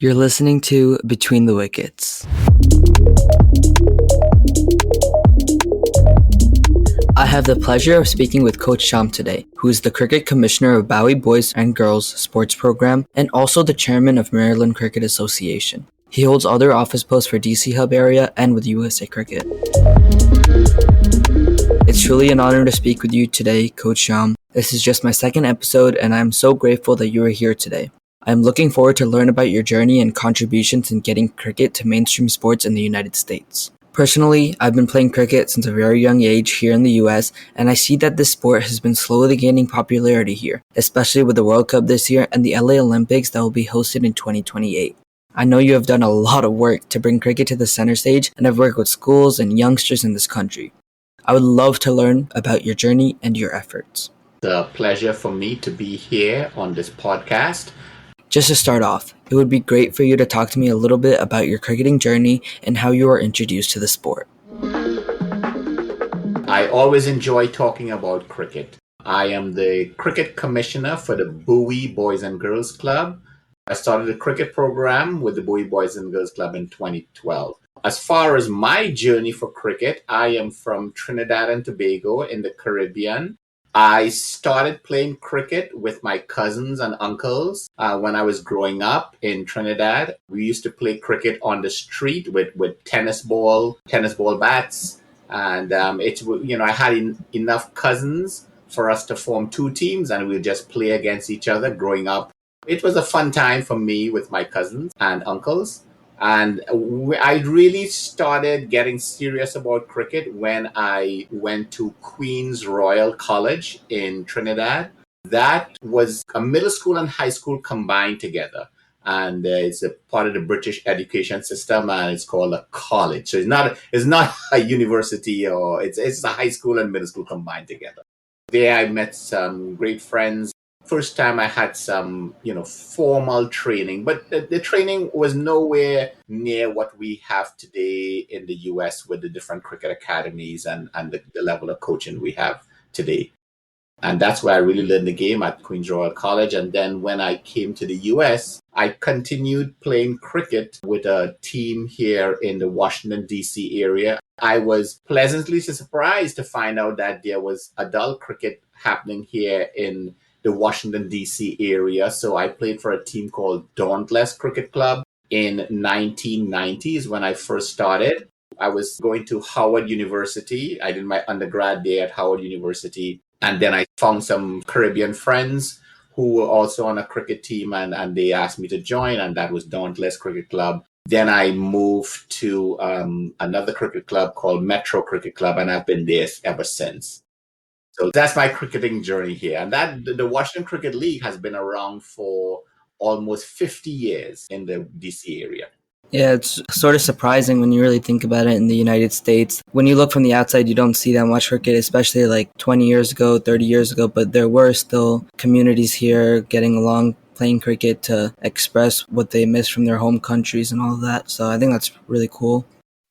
You're listening to Between the Wickets. I have the pleasure of speaking with Coach Sham today, who is the Cricket Commissioner of Bowie Boys and Girls Sports Program and also the Chairman of Maryland Cricket Association. He holds other office posts for D.C. Hub area and with USA Cricket. It's truly an honor to speak with you today, Coach Sham. This is just my second episode and I'm so grateful that you are here today. I'm looking forward to learn about your journey and contributions in getting cricket to mainstream sports in the United States. Personally, I've been playing cricket since a very young age here in the US, and I see that this sport has been slowly gaining popularity here, especially with the World Cup this year and the LA Olympics that will be hosted in 2028. I know you have done a lot of work to bring cricket to the center stage and have worked with schools and youngsters in this country. I would love to learn about your journey and your efforts. It's a pleasure for me to be here on this podcast. Just to start off, it would be great for you to talk to me a little bit about your cricketing journey and how you were introduced to the sport. I always enjoy talking about cricket. I am the cricket commissioner for the Bowie Boys and Girls Club. I started a cricket program with the Bowie Boys and Girls Club in 2012. As far as my journey for cricket, I am from Trinidad and Tobago in the Caribbean. I started playing cricket with my cousins and uncles when I was growing up in Trinidad. We used to play cricket on the street with tennis ball bats. And I had enough cousins for us to form two teams and we'd just play against each other growing up. It was a fun time for me with my cousins and uncles. And I really started getting serious about cricket when I went to Queen's Royal College in Trinidad. That was a middle school and high school combined together. And it's a part of the British education system and it's called a college. So it's not a university or it's a high school and middle school combined together. There I met some great friends. First time I had some, formal training, but the training was nowhere near what we have today in the US with the different cricket academies and the level of coaching we have today. And that's where I really learned the game at Queen's Royal College. And then when I came to the US, I continued playing cricket with a team here in the Washington D.C. area. I was pleasantly surprised to find out that there was adult cricket happening here in the Washington, D.C. area. So I played for a team called Dauntless Cricket Club in 1990s when I first started. I was going to Howard University. I did my undergrad there at Howard University. And then I found some Caribbean friends who were also on a cricket team and they asked me to join. And that was Dauntless Cricket Club. Then I moved to another cricket club called Metro Cricket Club. And I've been there ever since. So that's my cricketing journey here. And that the Washington Cricket League has been around for almost 50 years in the DC area. Yeah, it's sort of surprising when you really think about it in the United States. When you look from the outside, you don't see that much cricket, especially like 20 years ago, 30 years ago. But there were still communities here getting along, playing cricket to express what they miss from their home countries and all of that. So I think that's really cool.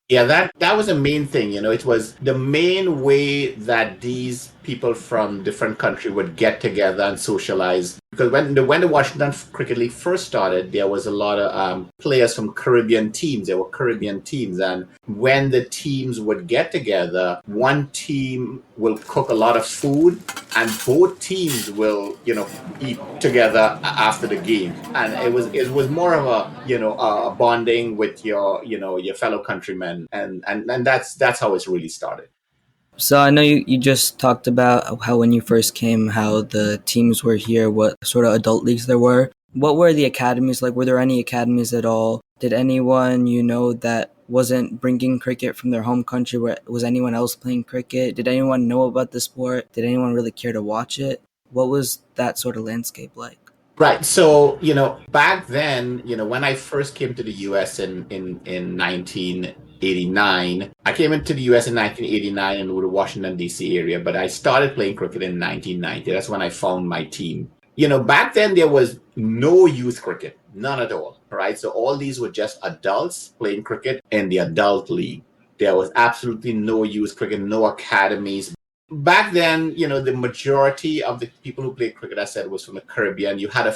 Yeah, that was the main thing. It was the main way that these people from different countries would get together and socialize. Because when the Washington Cricket League first started, there was a lot of players from Caribbean teams. There were Caribbean teams. And when the teams would get together, one team will cook a lot of food and both teams will, eat together after the game. And it was more of a bonding with your fellow countrymen. And that's how it's really started. So I know you just talked about how when you first came, how the teams were here, what sort of adult leagues there were. What were the academies like? Were there any academies at all? Did anyone that wasn't bringing cricket from their home country? Was anyone else playing cricket? Did anyone know about the sport? Did anyone really care to watch it? What was that sort of landscape like? Right. So, back then, when I first came to the US in 1989, I came into the US in 1989 in the Washington, D.C. area, but I started playing cricket in 1990. That's when I found my team. Back then there was no youth cricket, none at all. Right. So all these were just adults playing cricket in the adult league. There was absolutely no youth cricket, no academies. back then, the majority of the people who played cricket, I said, was from the Caribbean. You had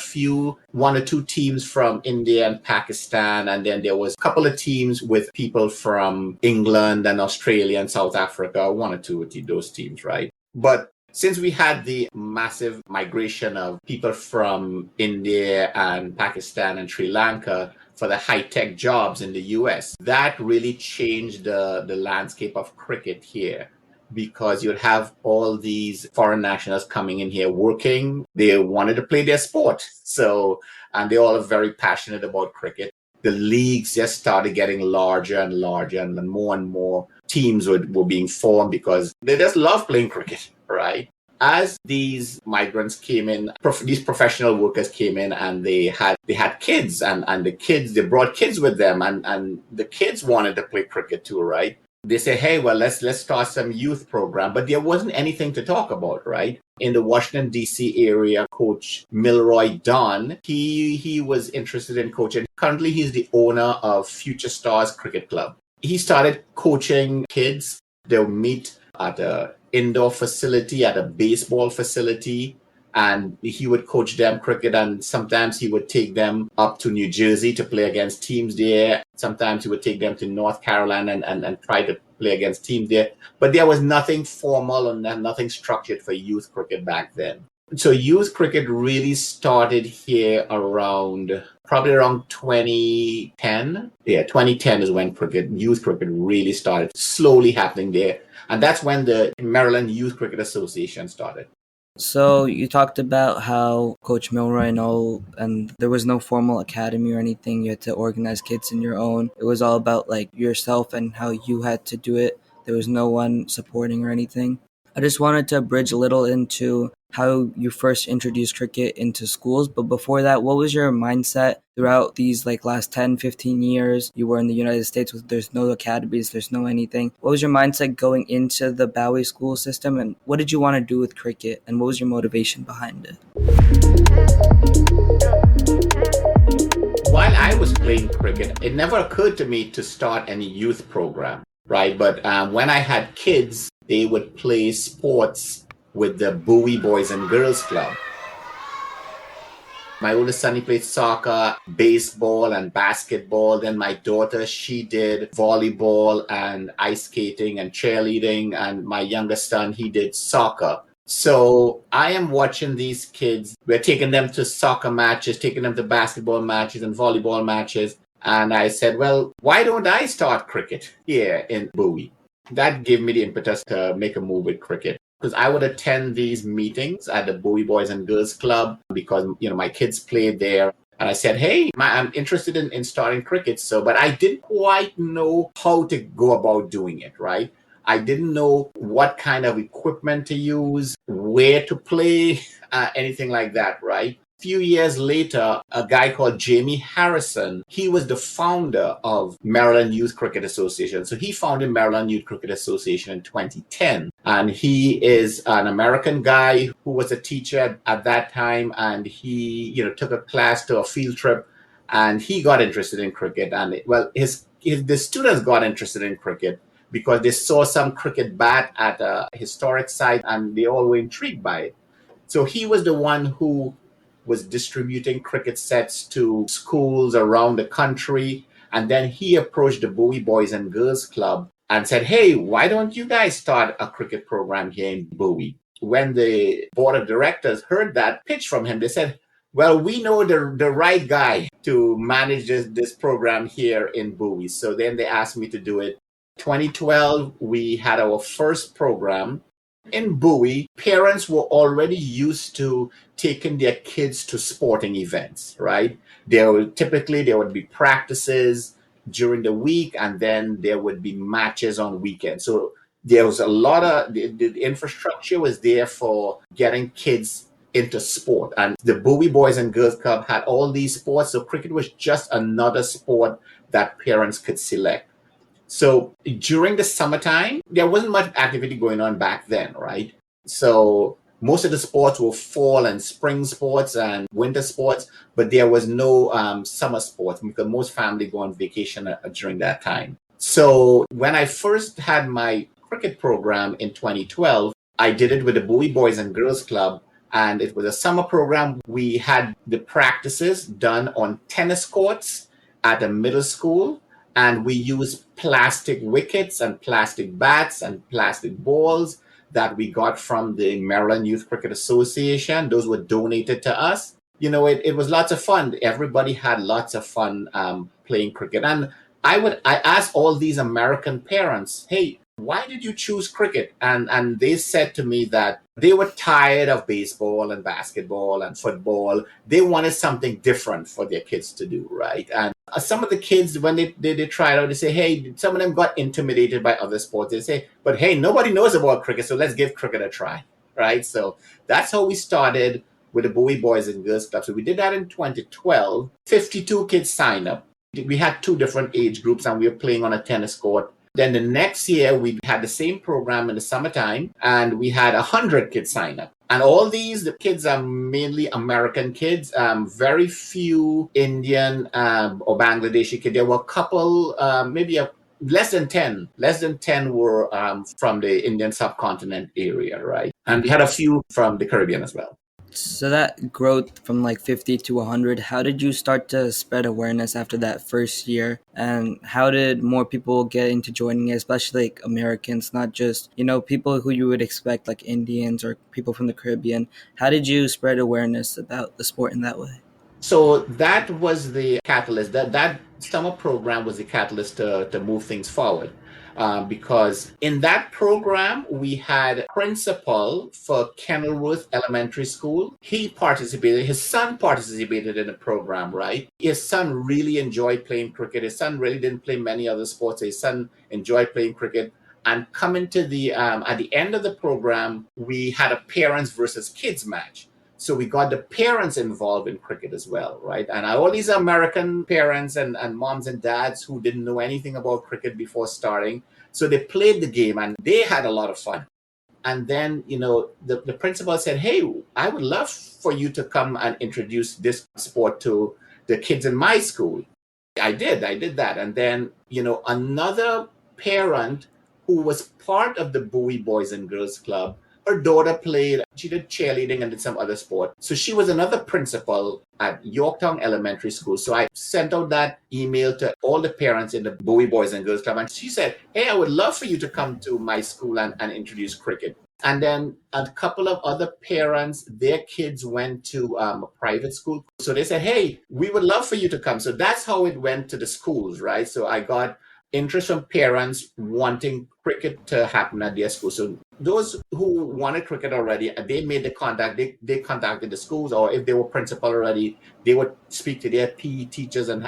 one or two teams from India and Pakistan, and then there was a couple of teams with people from England and Australia and South Africa, one or two of those teams, right? But since we had the massive migration of people from India and Pakistan and Sri Lanka for the high-tech jobs in the US, that really changed the landscape of cricket here, because you'd have all these foreign nationals coming in here working. They wanted to play their sport. So, and they all are very passionate about cricket. The leagues just started getting larger and larger, and more teams were being formed because they just love playing cricket, right? As these migrants came in, these professional workers came in, and they had kids, and the kids, they brought kids with them, and the kids wanted to play cricket too, right? They say, hey, well, let's start some youth program, but there wasn't anything to talk about, right? In the Washington D.C. area, Coach Milroy Dunn, he was interested in coaching. Currently, he's the owner of Future Stars Cricket Club. He started coaching kids. They'll meet at a indoor facility, at a baseball facility, and he would coach them cricket, and sometimes he would take them up to New Jersey to play against teams there. Sometimes he would take them to North Carolina and try to play against teams there. But there was nothing formal and nothing structured for youth cricket back then. So youth cricket really started here probably around 2010. Yeah, 2010 is when youth cricket really started slowly happening there. And that's when the Maryland Youth Cricket Association started. So you talked about how Coach Milroy and there was no formal academy or anything. You had to organize kids in your own. It was all about like yourself and how you had to do it. There was no one supporting or anything. I just wanted to bridge a little into how you first introduced cricket into schools. But before that, what was your mindset throughout these like last 10, 15 years? You were in the United States there's no academies, there's no anything. What was your mindset going into the Bowie school system, and what did you want to do with cricket, and what was your motivation behind it? While I was playing cricket, it never occurred to me to start any youth program, right? But when I had kids, they would play sports with the Bowie Boys and Girls Club. My oldest son, he played soccer, baseball, and basketball. Then my daughter, she did volleyball and ice skating and cheerleading. And my youngest son, he did soccer. So I am watching these kids. We're taking them to soccer matches, taking them to basketball matches and volleyball matches. And I said, well, why don't I start cricket here in Bowie? That gave me the impetus to make a move with cricket, because I would attend these meetings at the Bowie Boys and Girls Club because, my kids played there. And I said, hey, I'm interested in starting cricket. But I didn't quite know how to go about doing it, right? I didn't know what kind of equipment to use, where to play, anything like that, right? A few years later, a guy called Jamie Harrison, he was the founder of Maryland Youth Cricket Association. So he founded Maryland Youth Cricket Association in 2010. And he is an American guy who was a teacher at that time. And he, took a class to a field trip, and he got interested in cricket. And the students got interested in cricket because they saw some cricket bat at a historic site, and they all were intrigued by it. So he was the one who was distributing cricket sets to schools around the country. And then he approached the Bowie Boys and Girls Club and said, hey, why don't you guys start a cricket program here in Bowie? When the board of directors heard that pitch from him, they said, well, we know the right guy to manage this program here in Bowie. So then they asked me to do it. 2012, we had our first program. In Bowie, parents were already used to taking their kids to sporting events, right? There would be practices during the week, and then there would be matches on weekends. So there was a lot of the infrastructure was there for getting kids into sport. And the Bowie Boys and Girls Club had all these sports. So cricket was just another sport that parents could select. So during the summertime, there wasn't much activity going on back then, right? So most of the sports were fall and spring sports and winter sports, but there was no summer sports because most families go on vacation during that time. So when I first had my cricket program in 2012, I did it with the Bowie Boys and Girls Club, and it was a summer program. We had the practices done on tennis courts at a middle school, and we used plastic wickets and plastic bats and plastic balls that we got from the Maryland Youth Cricket Association. Those were donated to us. It was lots of fun. Everybody had lots of fun playing cricket. And I asked all these American parents, hey, why did you choose cricket? And they said to me that they were tired of baseball and basketball and football. They wanted something different for their kids to do, right? And some of the kids, when they try it out, they say, hey, some of them got intimidated by other sports. They say, but hey, nobody knows about cricket, so let's give cricket a try, right? So that's how we started with the Bowie Boys and Girls Club. So we did that in 2012. 52 kids signed up. We had two different age groups, and we were playing on a tennis court. Then the next year, we had the same program in the summertime, and we had 100 kids sign up. And all the kids are mainly American kids, very few Indian or Bangladeshi kids. There were a couple, less than 10. Less than 10 were from the Indian subcontinent area, right? And we had a few from the Caribbean as well. So that growth from like 50 to 100, how did you start to spread awareness after that first year? And how did more people get into joining it, especially like Americans, not just, people who you would expect like Indians or people from the Caribbean? How did you spread awareness about the sport in that way? So that was the catalyst. That summer program was the catalyst to move things forward. Because in that program, we had a principal for Kenilworth Elementary School. He participated, his son participated in the program, right? His son really enjoyed playing cricket. His son really didn't play many other sports. His son enjoyed playing cricket. And coming to at the end of the program, we had a parents versus kids match. So we got the parents involved in cricket as well, right? And all these American parents and moms and dads who didn't know anything about cricket before starting. So they played the game and they had a lot of fun. And then, the principal said, hey, I would love for you to come and introduce this sport to the kids in my school. I did that. And then, another parent who was part of the Bowie Boys and Girls Club, her daughter played, she did cheerleading and did some other sport. So she was another principal at Yorktown Elementary School. So I sent out that email to all the parents in the Bowie Boys and Girls Club. And she said, hey, I would love for you to come to my school and introduce cricket. And then a couple of other parents, their kids went to a private school. So they said, hey, we would love for you to come. So that's how it went to the schools, right? So I got interest from parents wanting cricket to happen at their school. So those who wanted cricket already, they made the contact. They contacted the schools, or if they were principal already, they would speak to their PE teachers. And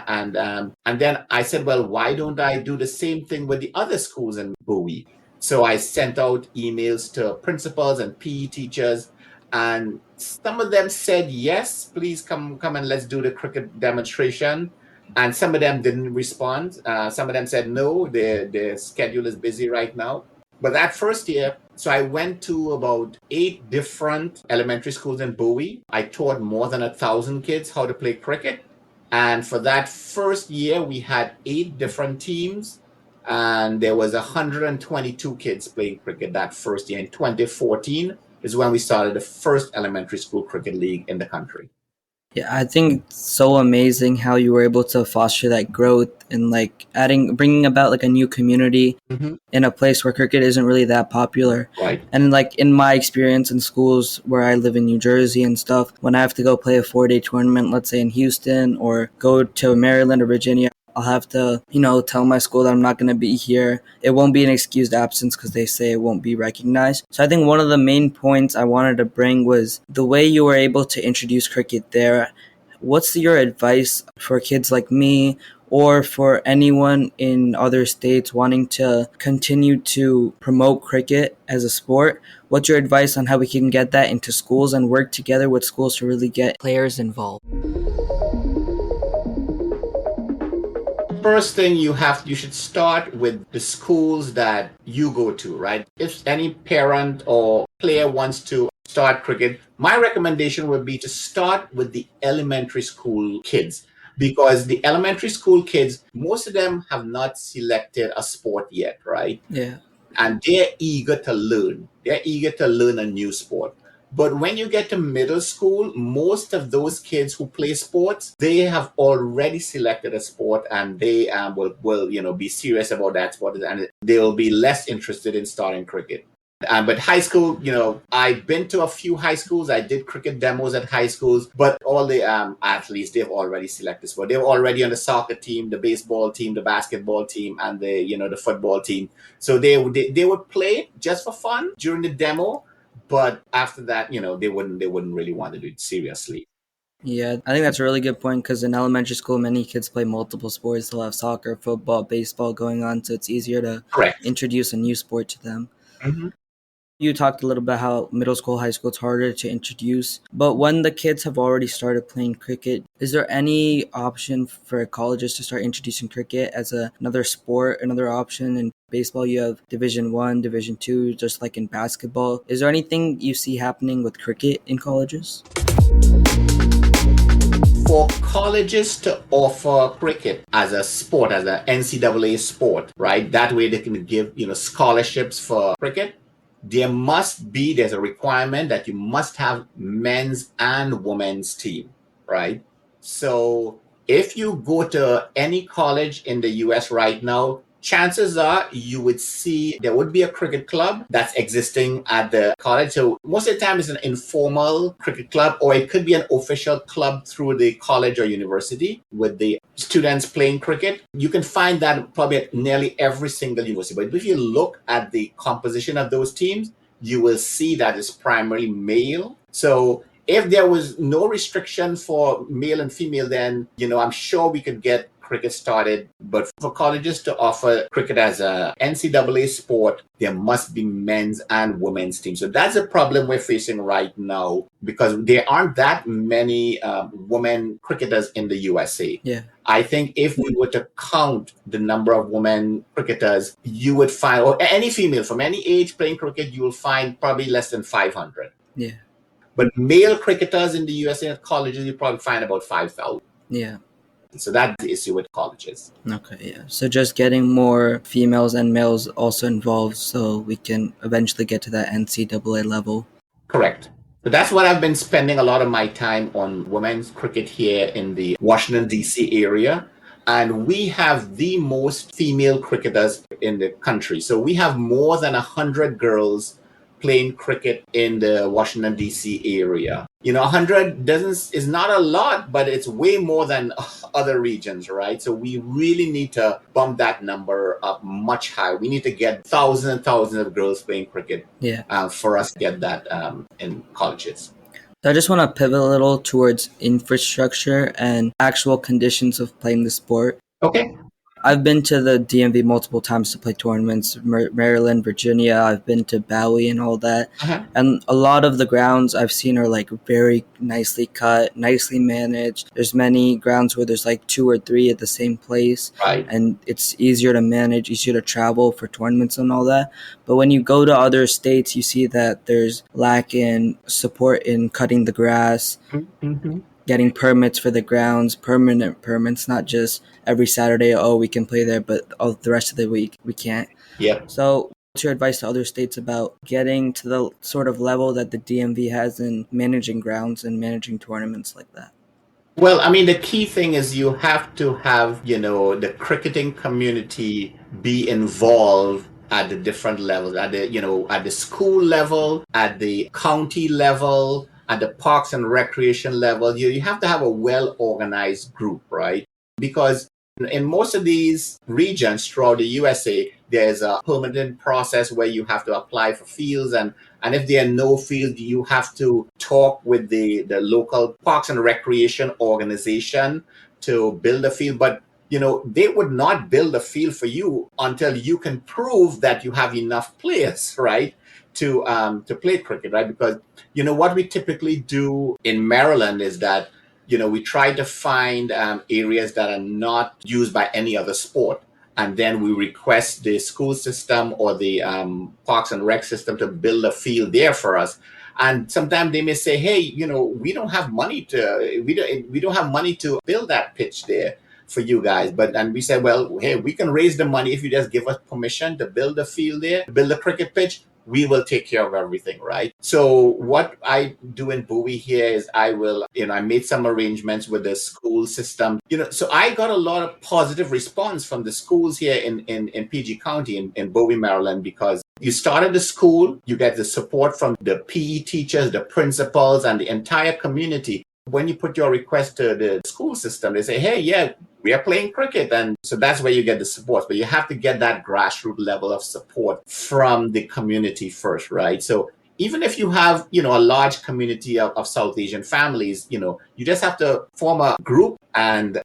then I said, well, why don't I do the same thing with the other schools in Bowie? So I sent out emails to principals and PE teachers, and some of them said, yes, please come and let's do the cricket demonstration. And some of them didn't respond. Some of them said, no, their schedule is busy right now. But that first year, so I went to about 8 different elementary schools in Bowie. I taught more than 1,000 kids how to play cricket. And for that first year, we had 8 different teams. And there was 122 kids playing cricket that first year. In 2014 is when we started the first elementary school cricket league in the country. Yeah, I think it's so amazing how you were able to foster that growth and like bringing about like a new community in a place where cricket isn't really that popular. Right. And like in my experience in schools where I live in New Jersey and stuff, when I have to go play a 4-day tournament, let's say in Houston, or go to Maryland or Virginia, I'll have to, tell my school that I'm not going to be here. It won't be an excused absence because they say it won't be recognized. So I think one of the main points I wanted to bring was the way you were able to introduce cricket there. What's your advice for kids like me or for anyone in other states wanting to continue to promote cricket as a sport? What's your advice on how we can get that into schools and work together with schools to really get players involved? First thing you should start with the schools that you go to, right? If any parent or player wants to start cricket, my recommendation would be to start with the elementary school kids, because the elementary school kids, most of them have not selected a sport yet, right? Yeah. and they're eager to learn. They're eager to learn a new sport. But when you get to middle school, most of those kids who play sports, they have already selected a sport, and they will be serious about that sport, and they will be less interested in starting cricket. But high school, I've been to a few high schools. I did cricket demos at high schools, but all the athletes, they've already selected sport. They're already on the soccer team, the baseball team, the basketball team, and the football team. So they would play just for fun during the demo, but after that, they wouldn't really want to do it seriously. Yeah, I think that's a really good point because in elementary school, many kids play multiple sports. They'll have soccer, football, baseball going on, so it's easier to Correct. introduce a new sport to them. Mhm. You talked a little bit how middle school, high school, it's harder to introduce. But when the kids have already started playing cricket, is there any option for colleges to start introducing cricket as another sport, another option? In baseball, you have Division One, Division Two, just like in basketball. Is there anything you see happening with cricket in colleges? For colleges to offer cricket as a sport, as an NCAA sport, right? That way they can give, scholarships for cricket. There's a requirement that you must have men's and women's team, right? So if you go to any college in the US right now, chances are you would see there would be a cricket club that's existing at the college. So most of the time it's an informal cricket club, or it could be an official club through the college or university with the students playing cricket. You can find that probably at nearly every single university. But if you look at the composition of those teams, you will see that it's primarily male. So if there was no restriction for male and female, then, I'm sure we could get cricket started. But for colleges to offer cricket as a NCAA sport, there must be men's and women's teams. So that's a problem we're facing right now because there aren't that many women cricketers in the USA. Yeah. I think if we were to count the number of women cricketers, you would find, or any female from any age playing cricket, you will find probably less than 500. Yeah. But male cricketers in the USA at colleges, you probably find about 5,000. Yeah. So that's the issue with colleges. Okay, yeah. So just getting more females and males also involved so we can eventually get to that NCAA level. Correct. So that's what I've been spending a lot of my time on women's cricket here in the Washington, D.C. area. And we have the most female cricketers in the country. So we have more than 100 girls playing cricket in the Washington, D.C. area. 100 is not a lot, but it's way more than other regions, right? So we really need to bump that number up much higher. We need to get thousands and thousands of girls playing cricket for us to get that in colleges. So I just want to pivot a little towards infrastructure and actual conditions of playing the sport. Okay. I've been to the DMV multiple times to play tournaments, Maryland, Virginia. I've been to Bowie and all that. Uh-huh. And a lot of the grounds I've seen are like very nicely cut, nicely managed. There's many grounds where there's like 2 or 3 at the same place. Right. And it's easier to manage, easier to travel for tournaments and all that. But when you go to other states, you see that there's lack in support in cutting the grass. Mm-hmm. Getting permits for the grounds, permanent permits, not just every Saturday, we can play there, but all the rest of the week we can't. Yeah. So what's your advice to other states about getting to the sort of level that the DMV has in managing grounds and managing tournaments like that? Well, I mean, the key thing is you have to have, the cricketing community be involved at the different levels, at the school level, at the county level, at the parks and recreation level. You have to have a well-organized group, right? Because in most of these regions throughout the USA, there's a permanent process where you have to apply for fields. And if there are no fields, you have to talk with the local parks and recreation organization to build a field. But they would not build a field for you until you can prove that you have enough players, right, to play cricket, right? Because what we typically do in Maryland is that we try to find areas that are not used by any other sport, and then we request the school system or the parks and rec system to build a field there for us. And sometimes they may say, hey, we don't have money to build that pitch there for you guys. And we said, well, hey, we can raise the money if you just give us permission to build a field there, build a cricket pitch. We will take care of everything, right? So what I do in Bowie here is I made some arrangements with the school system, so I got a lot of positive response from the schools here in PG County, in Bowie, Maryland, because you started the school, you get the support from the PE teachers, the principals, and the entire community. When you put your request to the school system, they say, hey, yeah, we are playing cricket. And so that's where you get the support. But you have to get that grassroots level of support from the community first, right? So even if you have, a large community of South Asian families, you just have to form a group and,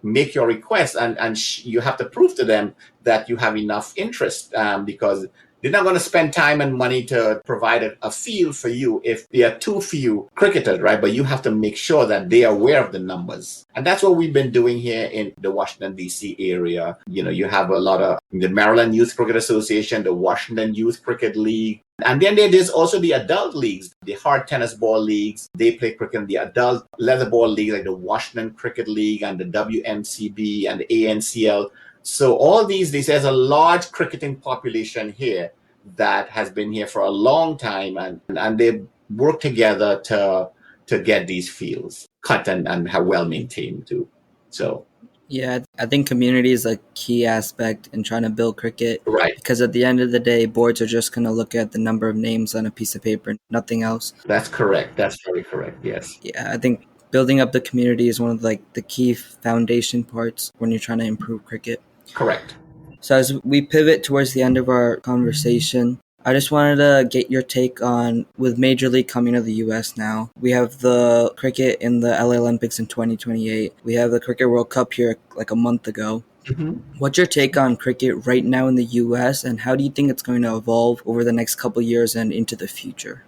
make your request. And you have to prove to them that you have enough interest, because they're not going to spend time and money to provide a field for you if there are too few cricketers, right? But you have to make sure that they are aware of the numbers. And that's what we've been doing here in the Washington, D.C. area. You have a lot of the Maryland Youth Cricket Association, the Washington Youth Cricket League. And then there's also the adult leagues, the hard tennis ball leagues. They play cricket in the adult leather ball league, like the Washington Cricket League and the WMCB and the ANCL. So all there's a large cricketing population here that has been here for a long time, and they work together to get these fields cut and have well maintained too. So Yeah, I think community is a key aspect in trying to build cricket. right, Because at the end of the day, boards are just going to look at the number of names on a piece of paper, nothing else. that's correct. That's very correct. Yes, Yeah, I think building up the community is one of the key foundation parts when you're trying to improve cricket. correct. So as we pivot towards the end of our conversation, I just wanted to get your take on, with Major League coming to the US now, we have the cricket in the LA Olympics in 2028. We have the Cricket World Cup here like a month ago. Mhm. What's your take on cricket right now in the US, and how do you think it's going to evolve over the next couple years and into the future?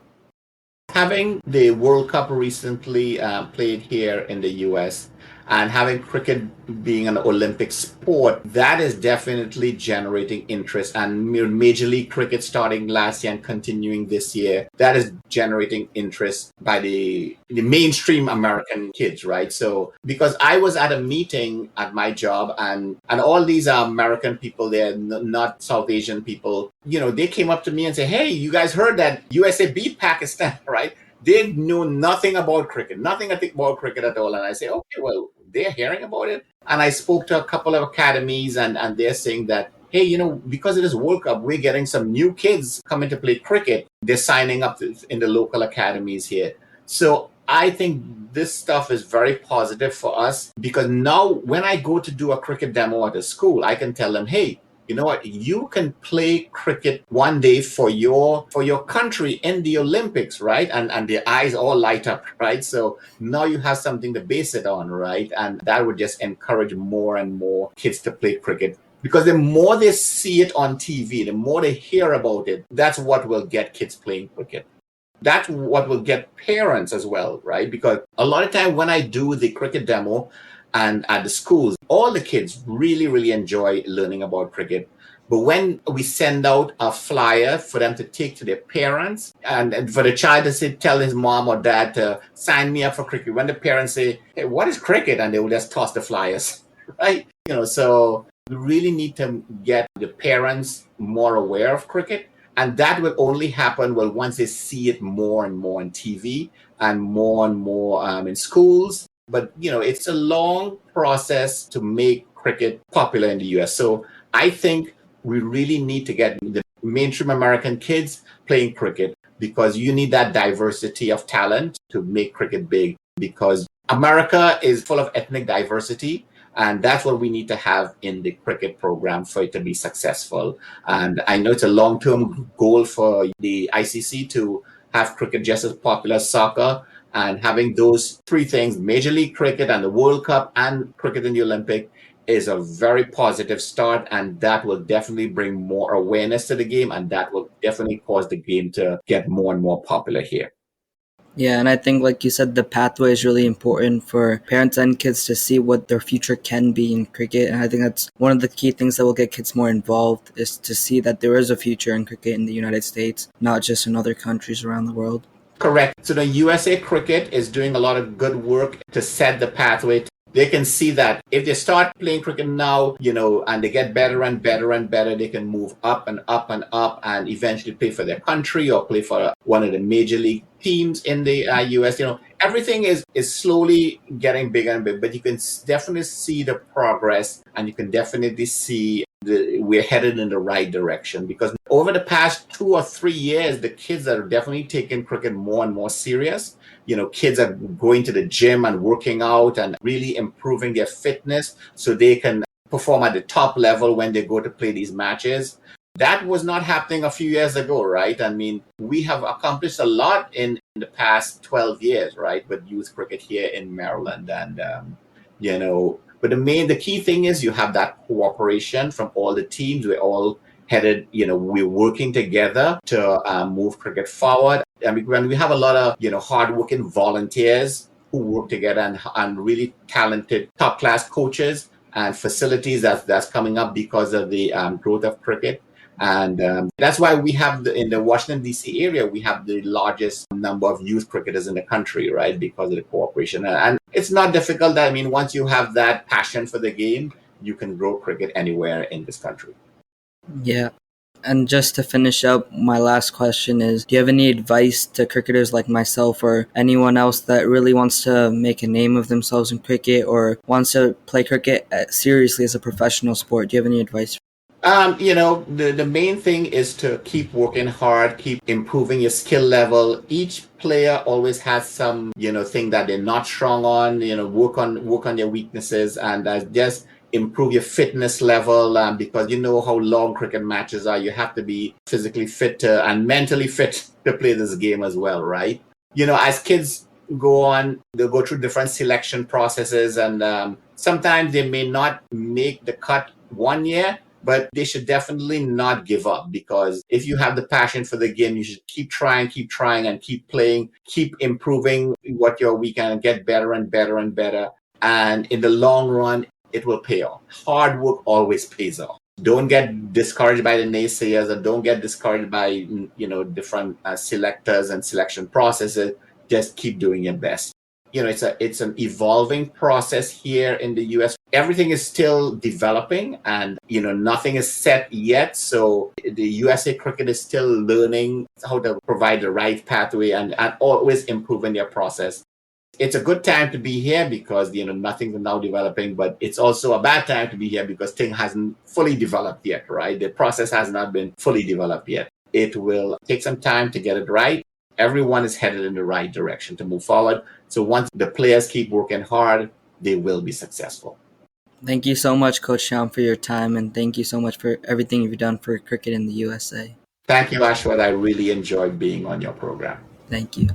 Having the World Cup recently played here in the US, and having cricket being an Olympic sport, that is definitely generating interest. And Major League Cricket starting last year and continuing this year, that is generating interest by the mainstream American kids, right? So because I was at a meeting at my job, and all these American people there, not South Asian people, they came up to me and said, hey, you guys heard that USA beat Pakistan, right? They knew nothing about cricket, nothing about cricket at all. And I say, okay, well, they're hearing about it. And I spoke to a couple of academies, and they're saying that, hey, because it is World Cup, we're getting some new kids coming to play cricket. They're signing up in the local academies here. So I think this stuff is very positive for us, because now when I go to do a cricket demo at a school, I can tell them, hey, you know what? You can play cricket one day for your country in the Olympics, right? And their eyes all light up, right? So now you have something to base it on, right? And that would just encourage more and more kids to play cricket. Because the more they see it on TV, the more they hear about it, that's what will get kids playing cricket. That's what will get parents as well, right? Because a lot of time when I do the cricket demo and at the schools, all the kids really, really enjoy learning about cricket. But when we send out a flyer for them to take to their parents, and for the child to say, tell his mom or dad to sign me up for cricket, when the parents say, hey, what is cricket? And they will just toss the flyers, right? So we really need to get the parents more aware of cricket. And that will only happen once they see it more and more on TV and more in schools. But, it's a long process to make cricket popular in the US. So I think we really need to get the mainstream American kids playing cricket, because you need that diversity of talent to make cricket big, because America is full of ethnic diversity. And that's what we need to have in the cricket program for it to be successful. And I know it's a long-term goal for the ICC to have cricket just as popular as soccer. And having those three things, Major League Cricket and the World Cup and cricket in the Olympic, is a very positive start. And that will definitely bring more awareness to the game. And that will definitely cause the game to get more and more popular here. Yeah, and I think, like you said, the pathway is really important for parents and kids to see what their future can be in cricket. And I think that's one of the key things that will get kids more involved, is to see that there is a future in cricket in the United States, not just in other countries around the world. Correct. So the USA Cricket is doing a lot of good work to set the pathway They can see that if they start playing cricket now, and they get better and better and better, they can move up and up and up and eventually play for their country or play for one of the major league teams in the US. Everything is slowly getting bigger and bigger, but you can definitely see the progress, and you can definitely see we're headed in the right direction, because over the past 2 or 3 years, the kids are definitely taking cricket more and more serious. Kids are going to the gym and working out and really improving their fitness so they can perform at the top level when they go to play these matches. That was not happening a few years ago, right? I mean, we have accomplished a lot in the past 12 years, right, with youth cricket here in Maryland. And, but the key thing is you have that cooperation from all the teams. We're all headed, we're working together to move cricket forward. I mean, when we have a lot of, hardworking volunteers who work together, and really talented top class coaches and facilities that's coming up because of the growth of cricket. And that's why we have in the Washington D.C. area, we have the largest number of youth cricketers in the country, right? Because of the cooperation. And it's not difficult. I mean, once you have that passion for the game, you can grow cricket anywhere in this country. Yeah. And just to finish up, my last question is, do you have any advice to cricketers like myself or anyone else that really wants to make a name of themselves in cricket or wants to play cricket seriously as a professional sport? Do you have any advice? The main thing is to keep working hard, keep improving your skill level. Each player always has some, thing that they're not strong on, work on their weaknesses, and just improve your fitness level, because you know how long cricket matches are. You have to be physically fit and mentally fit to play this game as well, right? As kids go on, they'll go through different selection processes, and sometimes they may not make the cut one year, but they should definitely not give up, because if you have the passion for the game, you should keep trying, and keep playing, keep improving what you're weak and get better and better and better. And in the long run, it will pay off. Hard work always pays off. Don't get discouraged by the naysayers, and don't get discouraged by different selectors and selection processes. Just keep doing your best. It's an evolving process here in the US. Everything is still developing, and nothing is set yet. So the USA cricket is still learning how to provide the right pathway and always improving their process. It's a good time to be here because nothing's now developing, but it's also a bad time to be here because thing hasn't fully developed yet, right? The process has not been fully developed yet. It will take some time to get it right. Everyone is headed in the right direction to move forward. So once the players keep working hard, they will be successful. Thank you so much, Coach Sham, for your time, and thank you so much for everything you've done for cricket in the USA. Thank you, Ashwath. I really enjoyed being on your program. Thank you.